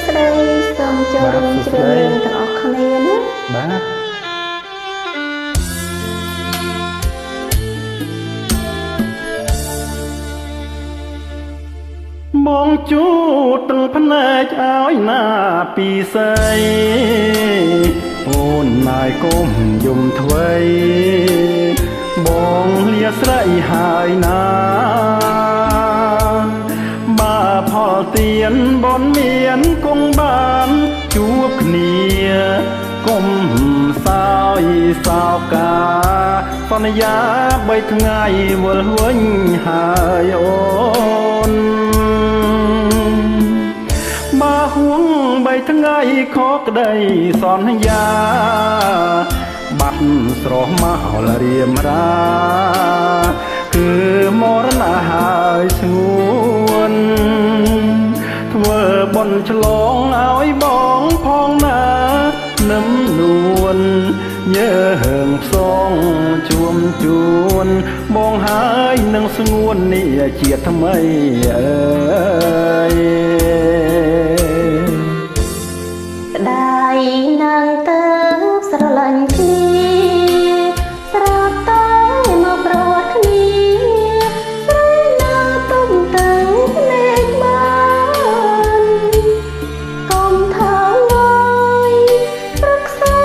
ស្ដីសូមចូលរួមជ្រាបរឿងទាំងអស់គ្នាណាបាទបងជូតទាំងភ្នែកឲ្យណាពីស្អីអូនណាយគុំយំថ្វីបងលាស្រីហើយណាបាផលទៀនបនមានគង់បានជួបគ្នាគុំសោយសោកាសន្យា3ថ្ងៃវិលវិញហើយអូនបាហួង3ថ្ងៃខកក្តីសន្យាបាត់ស្រស់មកលរៀមរាគឺមរណៈហើយស្ងួនធ្វើបន់ឆ្លងឲ្យបងផងណានឹមនួនញើហឹងផ្សងជួមជួនបងហើយនឹងស្ងួននេះជាថ្មីអើយក្តីនឹងទៅស្រលាញ់គ្នាស្រាប់តែមកប្រវត្តិគ្នាស្រីណាទុំទៅភ្នែកបានកុំថាងយព្រឹកស្អី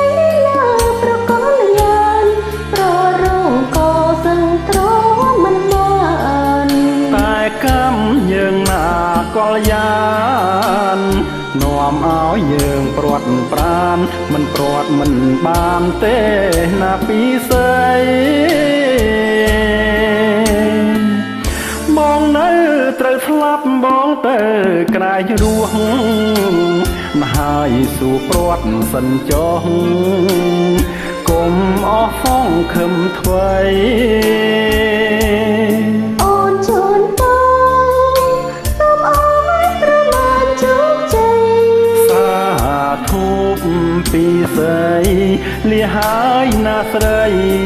ណាប្រកលយ៉ាងប្ររងក៏សឹងត្រមិនបានតែកម្មយើងណាកលយ៉ាងនាំឲ្យយើងព្រាត់ប្រានមិនព្រាត់មិនបានទេណាពីស្អីបងនៅត្រូវស្លាប់បងទៅក្រែងរស់មហើយសួរព្រាត់សិនចុះគុំអស់សងខឹមថ្វីអូនជូនបងសូមអរព្រមានជោគជ័យសាធូបពីស្អីលាហើយណាស្រី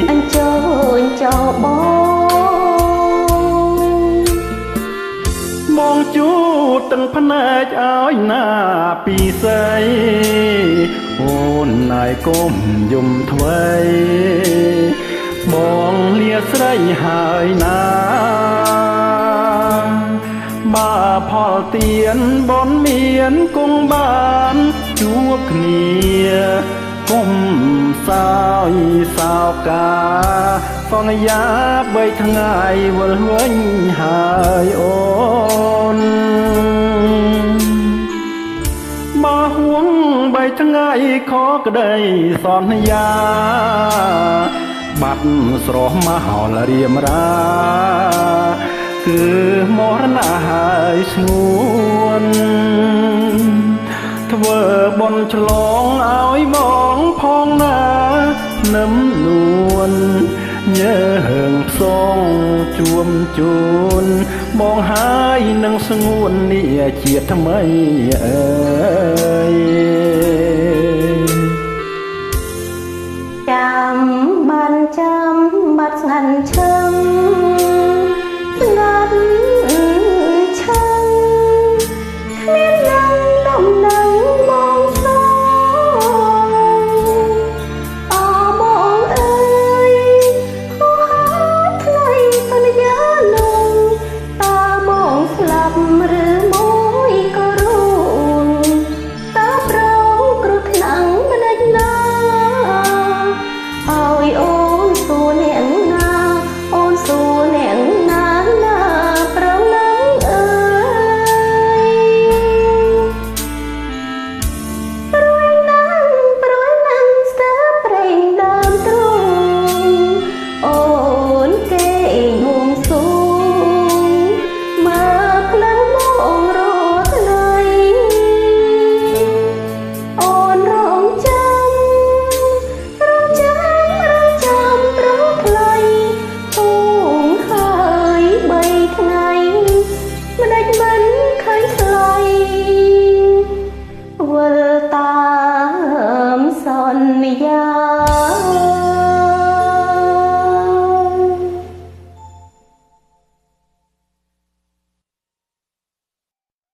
អញ្ជើញចូលបងជូតទាំងភ្នែកឲ្យណាពីស្អីអូនណាយគុំយំថ្វីបងលាស្រីហើយណាបាផលទៀនបនមានគង់បានជួបគ្នាគុំសោយសោកាសន្យា3ថ្ងៃវិលវិញហើយអូនបាហួង3ថ្ងៃខកក្តីសន្យាបាត់ស្រស់មកលរៀមរាគឺមរណៈហើយស្ងួនធ្វើបន់ឆ្លងឲ្យបងផងណានឹមនួនញើហឹងផ្សងជួមជួនបងហើយនឹងស្ងួននេះជាថ្មីអើយចាំបានចាំបាត់ស្ងាត់ឆ